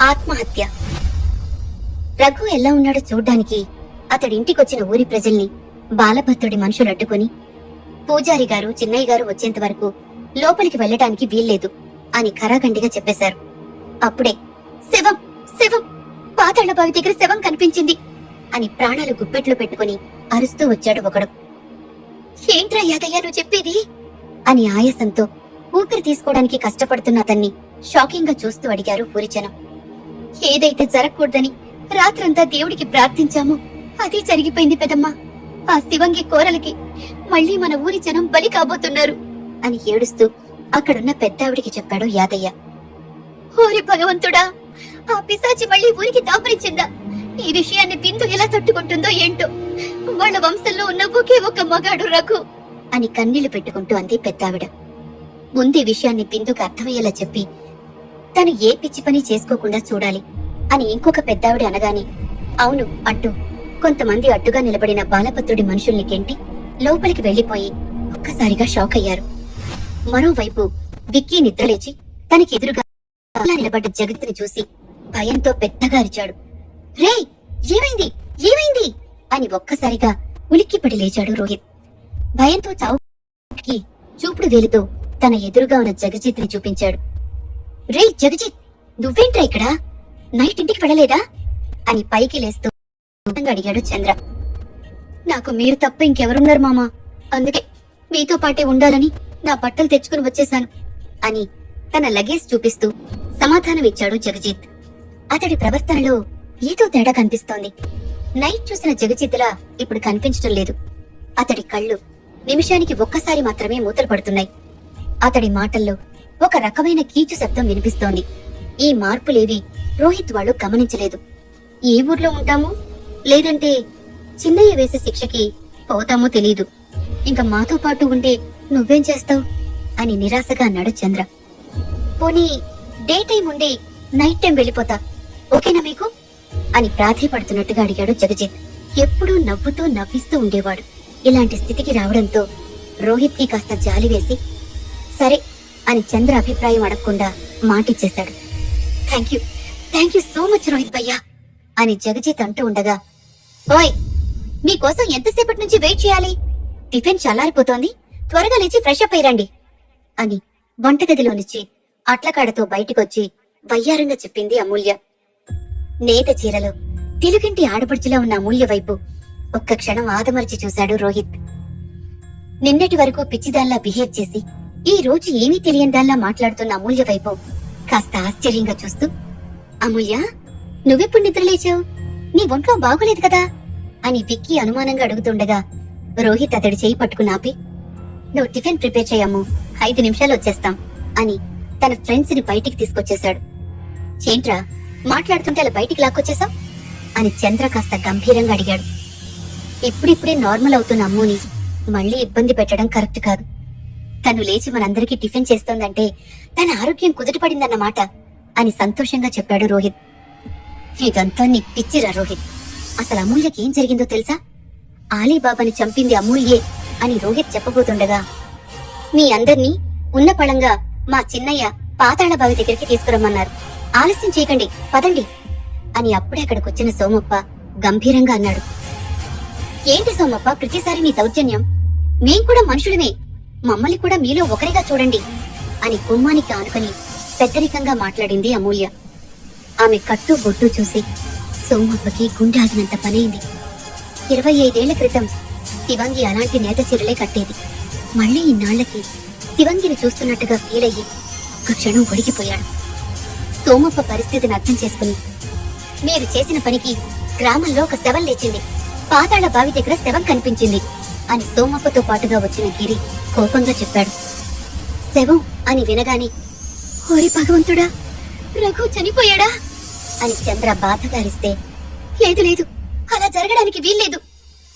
ఆత్మహత్య. రఘు ఎలా ఉన్నాడో చూడ్డానికి అతడింటికొచ్చిన ఊరి ప్రజల్ని బాలభద్రుడి మనుషులు అడ్డుకొని, పూజారి గారు చిన్నయ్య గారు వచ్చేంత వరకు లోపలికి వెళ్ళటానికి వీల్లేదు అని ఖరాఖండిగా చెప్పేశారు. అప్పుడే శవం శవం, పాతాళ బావి దగ్గర శవం కనిపించింది అని ప్రాణాలు గుప్పెట్లు పెట్టుకుని అరుస్తూ వచ్చాడు ఒకడు. ఏంట్రా యాదయ్య నువ్వు చెప్పేది అని ఆయాసంతో ఊపిరి తీసుకోవడానికి కష్టపడుతున్న అతన్ని షాకింగ్ గా చూస్తూ అడిగారు ఊరి జనం. ఏదైతే జరగకూడదని రాత్రంతా దేవుడికి ప్రార్థించామో అదే జరిగిపోయింది పెదమ్మా. ఆ శివంగి కోరలకి మళ్ళీ మన ఊరి జనం బలి కాబోతున్నారు అని ఏడుస్తూ అక్కడున్న పెద్దావిడికి చెప్పాడు యాదయ్య. ఓరి భగవంతుడా, ఆ పిశాచి మళ్ళీ ఊరికి దాపరించిందా? ఈ విషయాన్ని బిందు ఎలా తట్టుకుంటుందో ఏంటో. వాళ్ళ వంశంలో ఉన్న ఒకే ఒక మగాడు రఘు అని కన్నీళ్లు పెట్టుకుంటూ అంది పెద్దావిడ. ముందు ఈ విషయాన్ని బిందుకు అర్థమయ్యేలా చెప్పి తను ఏ పిచ్చి పని చేసుకోకుండా చూడాలి అని ఇంకొక పెద్దావిడ అనగానే అవును అంటూ కొంతమంది అడ్డుగా నిలబడిన బాలభద్రుడి మనుషుల్ని కెంటి లోపలికి వెళ్లిపోయి ఒక్కసారిగా షాక్ అయ్యారు. మరోవైపు విక్కీ నిద్రలేచి తనకి ఎదురుగా నిలబడ్డ జగత్తుని చూసి భయంతో పెద్దగా అరిచాడు. రే, ఏమైంది ఏమైంది అని ఒక్కసారిగా ఉలిక్కిపడి లేచాడు రోహిత్. భయంతో చావుకి చూపుడు వేలుతో తన ఎదురుగా ఉన్న జగజిత్ ని చూపించాడు. రే జగజిత్, నువ్వేంట్రా ఇక్కడ? నైట్ ఇంటికి వెళ్ళలేదా అని పైకి లేస్తూ అడిగాడు చంద్ర. నాకు మీరు తప్ప ఇంకెవరున్నారు మామా, అందుకే మీతో పాటే ఉండాలని నా బట్టలు తెచ్చుకుని వచ్చేశాను అని తన లగేజ్ చూపిస్తూ సమాధానం ఇచ్చాడు జగజిత్. అతడి ప్రవర్తనలో ఏదో తేడా కనిపిస్తోంది. నైట్ చూసిన జగజిత్లా ఇప్పుడు కనిపించడం లేదు. అతడి కళ్ళు నిమిషానికి ఒక్కసారి మాత్రమే మూతలు పడుతున్నాయి. అతడి మాటల్లో ఒక రకమైన కీచు శబ్దం వినిపిస్తోంది. ఈ మార్పులేవి రోహిత్ వాళ్ళు గమనించలేదు. ఏ ఊర్లో ఉంటామో లేదంటే చిన్నయ్య వేసే శిక్షకి పోతామో తెలీదు. ఇంకా మాతో పాటు ఉండే నువ్వేం చేస్తావు అని నిరాశగా అన్నాడు చంద్ర. పోనీ డే టైం ఉండి నైట్ టైం వెళ్ళిపోతా, ఓకేనా మీకు అని ప్రాధేయపడుతున్నట్టుగా అడిగాడు జగజిత్. ఎప్పుడూ నవ్వుతూ నవ్విస్తూ ఉండేవాడు. ఇలాంటి స్థితికి రావడంతో రోహిత్ కి కాస్త జాలి వేసి సరే అని చంద్ర అభిప్రాయం అడగకుండా మాటిచ్చేశాడు. Thank you so much Rohit భయ్యా అని జగజిత్ అంటూ ఉండగా, ఓయ్ మీకోసం ఎంతసేపటి నుంచి వెయిట్ చేయాలి? టిఫిన్ చల్లారిపోతోంది, త్వరగా లేచి ఫ్రెష్ అప్ అయ్యండి అని వంటగదిలోనిచ్చి అట్లకాడతో బయటికొచ్చి వయ్యారంగా చెప్పింది అమూల్య. నేత చీరలో తెలుగింటి ఆడపడుచులా ఉన్న అమూల్య వైపు ఒక్క క్షణం ఆదమర్చి చూశాడు రోహిత్. నిన్నటి వరకు పిచ్చిదాల్లా బిహేవ్ చేసి ఈ రోజు ఏమీ తెలియని దాల్లా మాట్లాడుతున్న అమూల్య వైపు కాస్త ఆశ్చర్యంగా చూస్తూ, అమూల్య నువ్వెప్పుడు నిద్రలేచావు? నీ ఒంట్లో బాగోలేదు కదా అని విక్కీ అనుమానంగా అడుగుతుండగా రోహిత్ అతడి చేయి పట్టుకుని ఆపి, నువ్వు టిఫిన్ ప్రిపేర్ చేయము, 5 నిమిషాలు వచ్చేస్తాం అని తన ఫ్రెండ్స్ ని బయటికి తీసుకొచ్చేశాడు. ఏంట్రా మాట్లాడుతుంటే అలా బయటికి లాక్కొచ్చేసావు అని చంద్ర కాస్త గంభీరంగా అడిగాడు. ఇప్పుడిప్పుడే నార్మల్ అవుతున్న అమ్ముని మళ్ళీ ఇబ్బంది పెట్టడం కరెక్ట్ కాదు. తను లేచి మనందరికీ టిఫిన్ చేస్తోందంటే తన ఆరోగ్యం కుదుటపడిందన్నమాట అని సంతోషంగా చెప్పాడు రోహిత్. ఇదంతా నీ పిచ్చిరా రోహిత్, అసలు అమూల్యకి ఏం జరిగిందో తెలుసా? ఆలీబాబాని చంపింది అమూల్యే అని రోహిత్ చెప్పబోతుండగా, మీ అందర్నీ ఉన్న పళంగా మా చిన్నయ్య పాతాళ బావి దగ్గరికి తీసుకురమ్మన్నారు, ఆలస్యం చేయకండి పదండి అని అప్పుడే అక్కడికొచ్చిన సోమప్ప గంభీరంగా అన్నాడు. ఏంటి సోమప్ప ప్రతిసారి నీ దౌర్జన్యం? మేం కూడా మనుషులమే, మమ్మల్ని కూడా మీలో ఒకరిగా చూడండి అని గుమ్మానికి ఆనుకొని పెద్దరికంగా మాట్లాడింది అమూల్య. ఆమె కట్టు బొట్టు చూసి సోమప్పకి గుండె ఆగినంత పనైంది. 25 ఏళ్ల క్రితం శివంగి అలాంటి నేత చీరలే కట్టేది. మళ్ళీ ఇన్నాళ్లకి శివంగిని చూస్తున్నట్టుగా ఫీల్ అయ్యి ఒక క్షణం ఒడిగిపోయాడు. సోమప్ప పరిస్థితిని అర్థం చేసుకుని, మీరు చేసిన పనికి గ్రామంలో ఒక శవం లేచింది, పాతాళ బావి దగ్గర శవం కనిపించింది అని సోమప్పతో పాటుగా వచ్చిన గిరి కోపంగా చెప్పాడు. శవం అని వినగానే, ఓరి భగవంతుడా, రఘు చనిపోయాడా అని చంద్ర బాధగారిస్తే, లేదు లేదు, అలా జరగడానికి వీల్లేదు,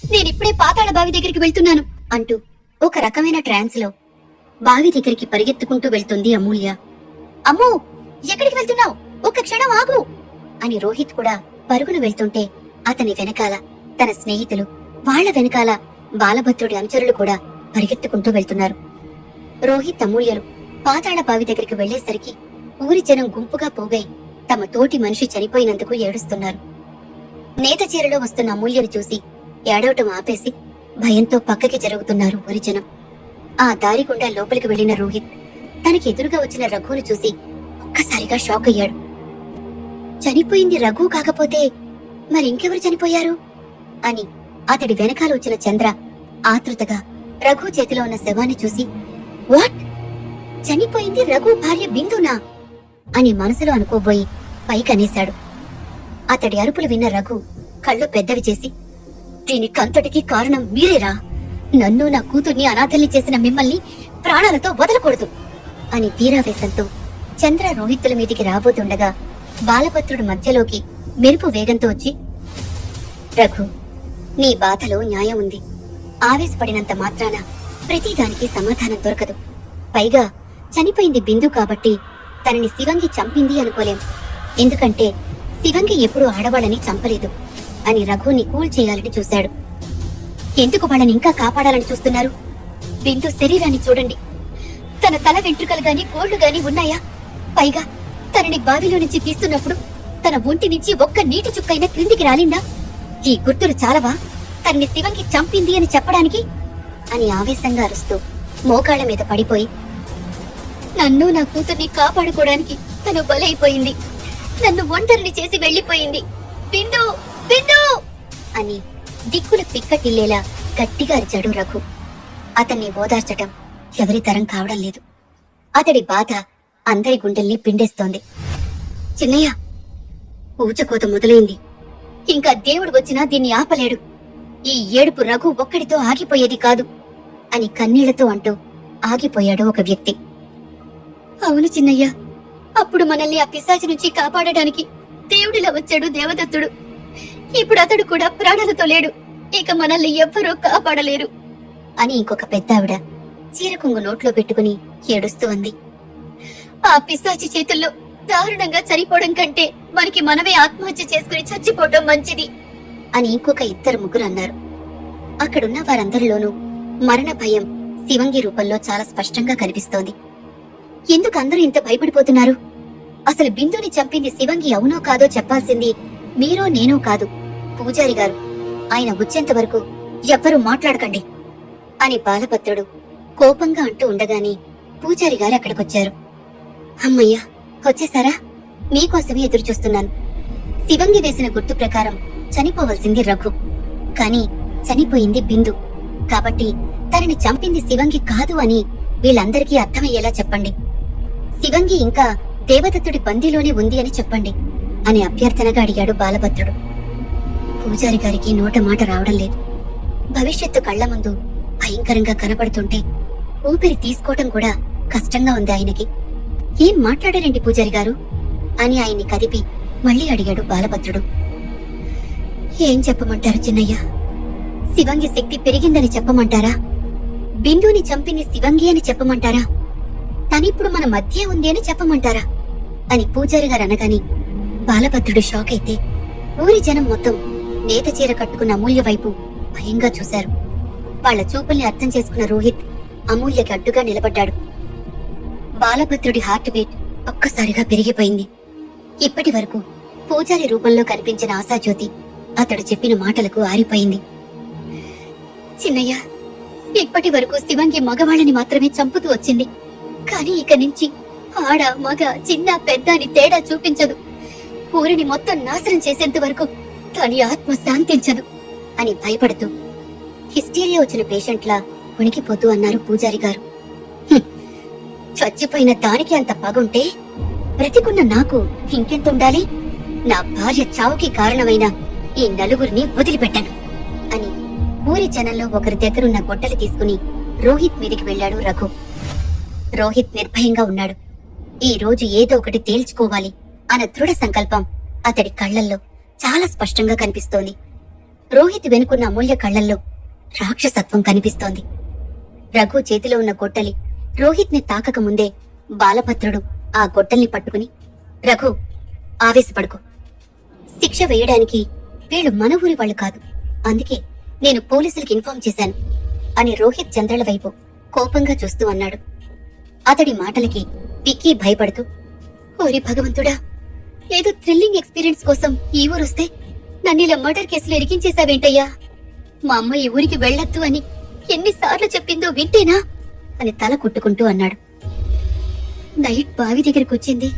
నేనిప్పుడే పాతాళ బావి దగ్గరికి వెళ్తున్నాను అంటూ ఒక రకమైన ట్రాన్స్ లో బావి దగ్గరికి పరిగెత్తుకుంటూ వెళ్తుంది అమూల్య. అమ్మో ఎక్కడికి వెళ్తున్నావు, ఒక్క క్షణం ఆగు అని రోహిత్ కూడా పరుగును వెళ్తుంటే అతని వెనకాల తన స్నేహితులు, వాళ్ల వెనకాల బాలభద్రుడి అనుచరులు కూడా పరిగెత్తుకుంటూ వెళ్తున్నారు. రోహిత్ అమూల్యలు పాతాళ బావి దగ్గరికి వెళ్లేసరికి ఊరి జనం గుంపుగా పోగై తమ తోటి మనిషి చనిపోయినందుకు ఏడుస్తున్నారు. నేత చీరలో వస్తున్న అమూల్యను చూసి ఏడవటం ఆపేసి భయంతో పక్కకి జరుగుతున్నారు ఊరి జనం. ఆ దారి గుండా లోపలికి వెళ్లిన రోహిత్ తనకి ఎదురుగా వచ్చిన రఘుని చూసి ఒక్కసారిగా షాక్ అయ్యాడు. చనిపోయింది రఘు కాకపోతే మరింకెవరు చనిపోయారు అని అతడి వెనకాల వచ్చిన చంద్ర ఆతృతగా రఘు చేతిలో ఉన్న శవాన్ని చూసి, వాట్, చనిపోయింది రఘు భార్య బిందునా అని మనసులో అనుకోబోయి పైకనేశాడు. అతడి అరుపులు విన్న రఘు కళ్ళు పెద్దవి చేసి, దీనికంతటికీ కారణం మీరేరా, నన్ను నా కూతుర్ని అనాథల్ని చేసిన మిమ్మల్ని ప్రాణాలతో వదలకూడదు అని తీరావేశంతో చంద్ర రోహిత్తుల మీదికి రాబోతుండగా బాలభద్రుడు మధ్యలోకి మెరుపు వేగంతో వచ్చి, రఘు, నీ బాధలో న్యాయం ఉంది. ఆవేశపడినంత మాత్రాన ప్రతిదానికి సమాధానం దొరకదు. పైగా చనిపోయింది బిందు కాబట్టి తనని శివంగి చంపింది అనుకోలేం. ఎందుకంటే శివంగి ఎప్పుడూ ఆడవాళ్ళని చంపలేదు అని రఘుని కూల్ చేయాలని చూశాడు. ఎందుకు వాళ్ళని ఇంకా కాపాడాలని చూస్తున్నారు? బిందు శరీరాన్ని చూడండి. తన తల వెంట్రుకలు గాని గోళ్లు గాని ఉన్నాయా? పైగా తనని బావిలో నుంచి తీస్తున్నప్పుడు తన ఒంటి నుంచి ఒక్క నీటి చుక్కైనా క్రిందికి రాలిందా? ఈ గుర్తులు చాలవా తనని శివంగి చంపింది అని చెప్పడానికి అని ఆవేశంగా అరుస్తూ మోకాళ్ల మీద పడిపోయి, నన్ను నా కూతుర్ని కాపాడుకోవడానికి తను బలైపోయింది, నన్ను ఒంటరిని చేసి వెళ్లిపోయింది, బిందు బిందు అని దిక్కుల పిక్కటిల్లేలా గట్టిగా అరిచాడు రఘు. అతన్ని ఓదార్చటం ఎవరి తరం కావడం లేదు. అతడి బాధ అందరి గుండెల్ని పిండేస్తోంది. చిన్నయ్య, ఊచకోత మొదలైంది. ఇంకా దేవుడు వచ్చినా దీన్ని ఆపలేడు. ఈ ఏడుపు రఘు ఒక్కడితో ఆగిపోయేది కాదు అని కన్నీళ్లతో అంటూ ఆగిపోయాడు ఒక వ్యక్తి. అవును చిన్నయ్య, అప్పుడు మనల్ని ఆ పిశాచి నుంచి కాపాడడానికి దేవుడిలా వచ్చాడు దేవదత్తుడు. ఇప్పుడు అతడు కూడా ప్రాణాలతో లేడు. ఇక మనల్ని ఎవ్వరూ కాపాడలేరు అని ఇంకొక పెద్దావిడ చీరకుంగు నోట్లో పెట్టుకుని ఏడుస్తూ ఉంది. ఆ పిశాచి చేతుల్లో దారుణంగా చనిపోవడం కంటే మనకి మనమే ఆత్మహత్య చేసుకుని చచ్చిపోవటం మంచిది అని ఇంకొక ఇద్దరు ముగ్గురు అన్నారు. అక్కడున్న వారందరిలోనూ మరణ భయం శివంగి రూపంలో చాలా స్పష్టంగా కనిపిస్తోంది. ఎందుకు అందరూ ఇంత భయపడిపోతున్నారు? అసలు బిందుని చంపింది శివంగి అవునో కాదో చెప్పాల్సింది మీరో నేనో కాదు, పూజారి గారు. ఆయన వచ్చేంత వరకు ఎవ్వరూ మాట్లాడకండి అని బాలభద్రుడు కోపంగా అంటూ ఉండగానే పూజారి గారు అక్కడికొచ్చారు. అమ్మయ్యా, వచ్చేసారా? మీకోసమే ఎదురు చూస్తున్నాను. శివంగి వేసిన గుర్తు ప్రకారం చనిపోవలసింది రఘు, కాని చనిపోయింది బిందు. కాబట్టి తనని చంపింది శివంగి కాదు అని వీళ్ళందరికీ అర్థమయ్యేలా చెప్పండి. శివంగి ఇంకా దేవదత్తుడి బందీలోనే ఉంది అని చెప్పండి అని అభ్యర్థనగా అడిగాడు బాలభద్రుడు. పూజారి గారికి నోట మాట రావడం లేదు. భవిష్యత్తు కళ్ల ముందు భయంకరంగా కనపడుతుంటే ఊపిరి తీసుకోవటం కూడా కష్టంగా ఉంది ఆయనకి. ఏం మాట్లాడారండి పూజారి గారు అని ఆయన్ని కదిపి మళ్ళీ అడిగాడు బాలభద్రుడు. ఏం చెప్పమంటారు చిన్నయ్య? శివంగి శక్తి పెరిగిందని చెప్పమంటారా? బిందుని చంపింది శివంగి అని చెప్పమంటారా? తనిప్పుడు మన మధ్య ఉంది అని చెప్పమంటారా అని పూజారి గారు అనగాని బాలభద్రుడు షాక్ అయితే ఊరి జనం మొత్తం నేత చీర కట్టుకున్న అమూల్య వైపు భయంగా చూశారు. వాళ్ల చూపుల్ని అర్థం చేసుకున్న రోహిత్ అమూల్యకి అడ్డుగా నిలబడ్డాడు. బాలభద్రుడి హార్ట్ బీట్ ఒక్కసారిగా పెరిగిపోయింది. ఇప్పటి వరకు పూజారి రూపంలో కనిపించిన ఆశాజ్యోతి అతడు చెప్పిన మాటలకు ఆరిపోయింది. చిన్నయ్య, ఇప్పటి వరకు శివంగి మగవాళ్ళని మాత్రమే చంపుతూ వచ్చింది. కాని ఇక నుంచి ఆడ మగ చిన్న పెద్ద అని తేడా చూపించదు. ఊరిని మొత్తం నాశనం చేసేంత వరకు తని ఆత్మ శాంతించదు అని భయపడుతూ హిస్టీరియా వచ్చిన పేషెంట్లా ఉనికిపోతూ అన్నారు పూజారి గారు. చచ్చిపోయిన దానికి అంత పగుంటే బ్రతికున్న నాకు ఇంకెంత ఉండాలి? నా భార్య చావుకి కారణమైన ఈ నలుగురిని వదిలిపెట్టాను అని ఊరి జనంలో ఒకరి దగ్గరున్న గొడ్డలి తీసుకుని రోహిత్ మీదికి వెళ్లాడు రఘు. రోహిత్ నిర్భయంగా ఉన్నాడు. ఈ రోజు ఏదో ఒకటి తేల్చుకోవాలి అన్న దృఢ సంకల్పం అతడి కళ్లల్లో చాలా స్పష్టంగా కనిపిస్తోంది. రోహిత్ వెనుకున్న అమూల్య కళ్లల్లో రాక్షసత్వం కనిపిస్తోంది. రఘు చేతిలో ఉన్న గొడ్డలి రోహిత్ ని తాకక ముందే బాలభద్రుడు ఆ గొడ్డల్ని పట్టుకుని, రఘు, ఆవేశపడుకో. శిక్ష వేయడానికి వీళ్ళు మన ఊరి వాళ్ళు కాదు, అందుకే నేను పోలీసులకు ఇన్ఫార్మ్ చేశాను అని రోహిత్ చంద్రల వైపు కోపంగా చూస్తూ అన్నాడు. అతడి మాటలకి విక్కీ భయపడుతూ, ఓరి భగవంతుడా, ఏదో థ్రిల్లింగ్ ఎక్స్పీరియన్స్ కోసం ఈ ఊరొస్తే నన్ను ఇలా మర్డర్ కేసులో ఇరికించేశావేంటయ్యా? మా అమ్మ ఈ ఊరికి వెళ్ళొద్దు అని ఎన్నిసార్లు చెప్పిందో వింటేనా అని తల కుట్టుకుంటూ అన్నాడు. నైట్ బావి దగ్గరికి వచ్చింది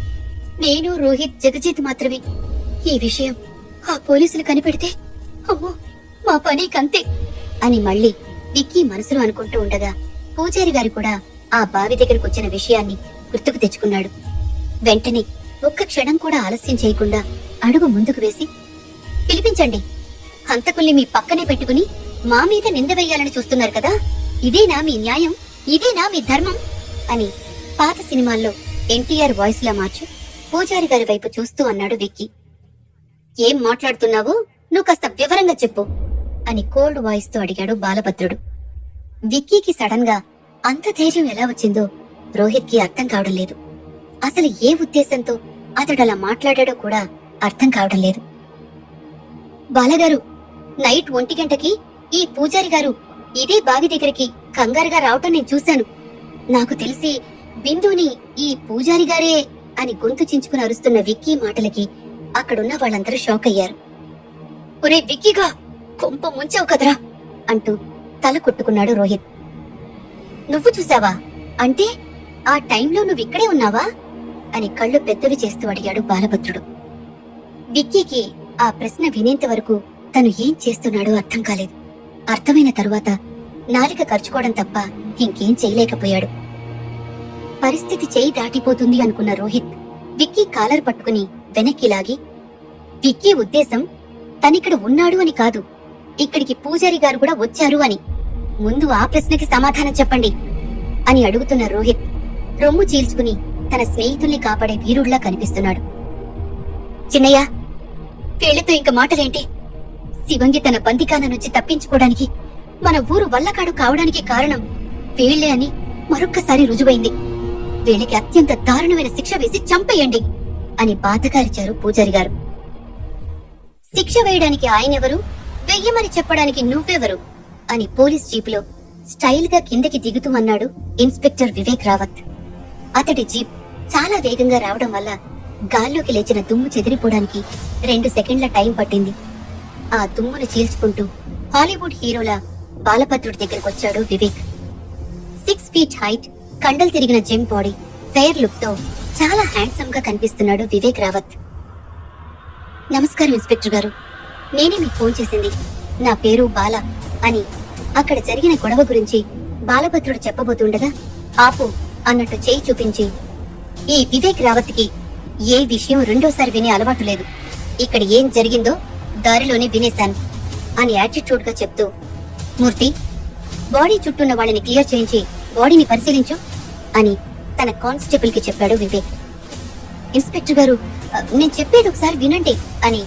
నేను, రోహిత్, జగజిత్ మాత్రమే. ఈ విషయం ఆ పోలీసులు కనిపెడితే అమ్మో మా పని కంతే అని మళ్ళీ విక్కీ మనసులో అనుకుంటూ ఉండగా పూజారి గారు కూడా ఆ బావి దగ్గరకు వచ్చిన విషయాన్ని గుర్తుకు తెచ్చుకున్నాడు. వెంటనే ఒక్క క్షణం కూడా ఆలస్యం చేయకుండా అడుగు ముందుకు వేసి, పిలిపించండి. హంతకుల్ని మీ పక్కనే పెట్టుకుని మా మీద నింద వేయాలని చూస్తున్నారు కదా, ఇదేనా మీ న్యాయం? ఇదేనా మీ ధర్మం? అని పాత సినిమాల్లో ఎన్టీఆర్ వాయిస్ లా మార్చు పూజారి గారి వైపు చూస్తూ అన్నాడు విక్కీ. ఏం మాట్లాడుతున్నావో నువ్వు కాస్త వివరంగా చెప్పు అని కోల్డ్ వాయిస్ తో అడిగాడు బాలభద్రుడు. విక్కీకి సడన్ గా అంత ధైర్యం ఎలా వచ్చిందో రోహిత్ కి అర్థం కావడం లేదు. అసలు ఏ ఉద్దేశంతో అతడలా మాట్లాడాడో కూడా అర్థం కావడం లేదు. బాలగారు, నైట్ 1 గంటకి ఈ పూజారి గారు ఇదే బావి దగ్గరికి కంగారుగా రావటం నేను చూశాను. నాకు తెలిసి బిందుని ఈ పూజారి గారే అని గొంతు చించుకుని అరుస్తున్న విక్కీ మాటలకి అక్కడున్న వాళ్ళందరూ షాక్ అయ్యారు. ఒరే విక్కీగా, కొంప ముంచావు కదరా అంటూ తల కొట్టుకున్నాడు రోహిత్. నువ్వు చూసావా? అంటే ఆ టైంలో నువ్విక్కడే ఉన్నావా అని కళ్ళు పెద్దవి చేస్తూ అడిగాడు బాలభద్రుడు. విక్కీకి ఆ ప్రశ్న వినేంత వరకు తను ఏం చేస్తున్నాడో అర్థం కాలేదు. అర్థమైన తరువాత నాలిక ఖర్చుకోవడం తప్ప ఇంకేం చేయలేకపోయాడు. పరిస్థితి చేయి దాటిపోతుంది అనుకున్న రోహిత్ విక్కీ కాలర్ పట్టుకుని వెనక్కి లాగి, విక్కీ ఉద్దేశం తనిక్కడ ఉన్నాడు అని కాదు, ఇక్కడికి పూజారి గారు కూడా వచ్చారు అని. ముందు ఆ ప్రశ్నకి సమాధానం చెప్పండి అని అడుగుతున్న రోహిత్ రొమ్ము చీల్చుకుని తన స్నేహితుల్ని కాపాడే వీరుడిలా కనిపిస్తున్నాడు. చిన్నయ్య, వీళ్లతో ఇంక మాటలేంటి? శివంగి తన బందికాన నుంచి తప్పించుకోవడానికి మన ఊరు వల్లకాడు కావడానికి కారణం వీళ్లే అని మరొక్కసారి రుజువైంది. వీళ్ళకి అత్యంత దారుణమైన శిక్ష వేసి చంపేయండి అని బాధగారిచారు పూజారి గారు. శిక్ష వేయడానికి ఆయనెవరు, వెయ్యమని చెప్పడానికి నువ్వెవరు అని పోలీస్ జీపులో స్టైల్ గా కిందకి దిగుతూ అన్నాడు ఇన్స్పెక్టర్ వివేక్ రావత్. అతడి జీప్ చాలా వేగంగా రావడం వల్ల గాల్లోకి లేచిన దుమ్ము చెదిరిపోవడానికి 2 సెకండ్ల టైం పట్టింది. ఆ దుమ్మును చీల్చుకుంటూ హాలీవుడ్ హీరోలా బాలభద్రుడి దగ్గరకొచ్చాడు వివేక్. 6 ఫీట్ హైట్, కండలు తిరిగిన జిమ్ బాడీ, ఫెయిర్ లుక్ తో చాలా హ్యాండ్సమ్ గా కనిపిస్తున్నాడు వివేక్ రావత్. నమస్కారం ఇన్స్పెక్టర్ గారు, నేనే మీకు ఫోన్ చేసింది. నా పేరు బాల అని అక్కడ జరిగిన గొడవ గురించి బాలభద్రుడు చెప్పబోతుండగా ఆపు అన్నట్టు చేయి చూపించి, ఈ వివేక్ రావత్ కి ఏ విషయం రెండోసారి వినే అలవాటు లేదు. ఇక్కడ ఏం జరిగిందో దారిలోనే వినేశాను అని యాటిట్యూడ్ గా చెప్తూ, మూర్తి, బాడీ చుట్టూన్న వాళ్ళని క్లియర్ చేయించి బాడీని పరిశీలించు అని తన కానిస్టేబుల్ కి చెప్పాడు వివేక్. ఇన్స్పెక్టర్ గారు, నేను చెప్పేది ఒకసారి వినండి అని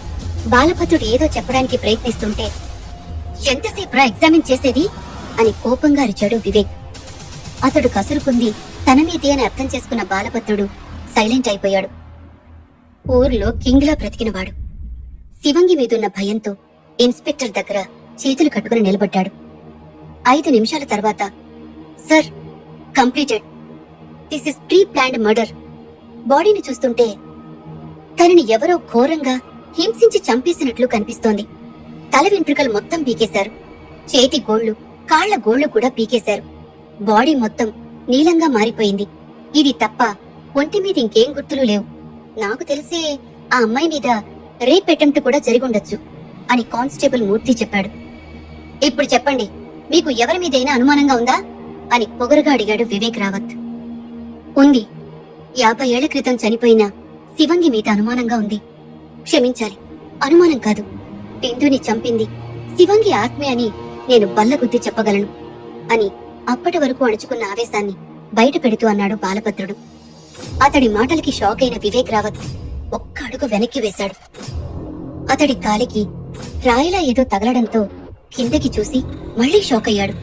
బాలభద్రుడు ఏదో చెప్పడానికి ప్రయత్నిస్తుంటే, ఎంతసేపు ఎగ్జామిన్ చేసేది అని కోపంగా అరిచాడు వివేక్. అతడు కసురుకుంది తన మీదే అని అర్థం చేసుకున్న బాలభద్రుడు సైలెంట్ అయిపోయాడు. ఊర్లో కింగ్లా బ్రతికినవాడు శివంగి మీదున్న భయంతో ఇన్స్పెక్టర్ దగ్గర చేతులు కట్టుకుని నిలబడ్డాడు. 5 నిమిషాల తర్వాత, sir, completed. This is pre planned murder. బాడీని చూస్తుంటే తనని ఎవరో ఘోరంగా హింసించి చంపేసినట్లు కనిపిస్తోంది. తల వెంట్రుకలు మొత్తం పీకేశారు. చేతి గోళ్లు, కాళ్ల గోళ్లు కూడా పీకేశారు. బాడీ మొత్తం నీలంగా మారిపోయింది. ఇది తప్ప ఒంటి మీద ఇంకేం గుర్తులు లేవు. నాకు తెలిసే ఆ అమ్మాయి మీద రేప్ అటెంప్ట్ కూడా జరిగుండొచ్చు అని కానిస్టేబుల్ మూర్తి చెప్పాడు. ఇప్పుడు చెప్పండి, మీకు ఎవరి మీదైనా అనుమానంగా ఉందా అని పొగరుగా అడిగాడు వివేక్ రావత్. ఉంది. 50 ఏళ్ల క్రితం చనిపోయిన శివంగి మీద అనుమానంగా ఉంది. క్షమించాలి, అనుమానం కాదు, బిందుని చంపింది శివంగి ఆత్మే అని నేను బల్లగుద్ది చెప్పగలను అని అప్పటి వరకు అణుచుకున్న ఆవేశాన్ని బయట పెడుతూ అన్నాడు బాలభద్రుడు. అతడి మాటలకి షాక్ అయిన వివేక్ రావత్ ఒక్క అడుగు వెనక్కి వేశాడు. అతడి కాలికి రాయిలా ఏదో తగలడంతో కిందకి చూసి మళ్లీ షాక్ అయ్యాడు.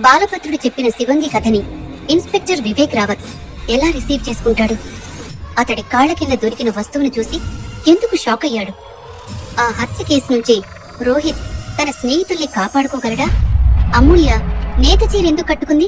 బాలభద్రుడు చెప్పిన శివంగి కథని ఇన్స్పెక్టర్ వివేక్ రావత్ ఎలా రిసీవ్ చేసుకుంటాడు? అతడి కాళ్ల కింద దొరికిన వస్తువును చూసి ఎందుకు షాక్ అయ్యాడు? ఆ హత్య కేసు నుంచి రోహిత్ తన స్నేహితుల్ని కాపాడుకోగలడా? అమూల్య నేత చీర ఎందుకు కట్టుకుంది?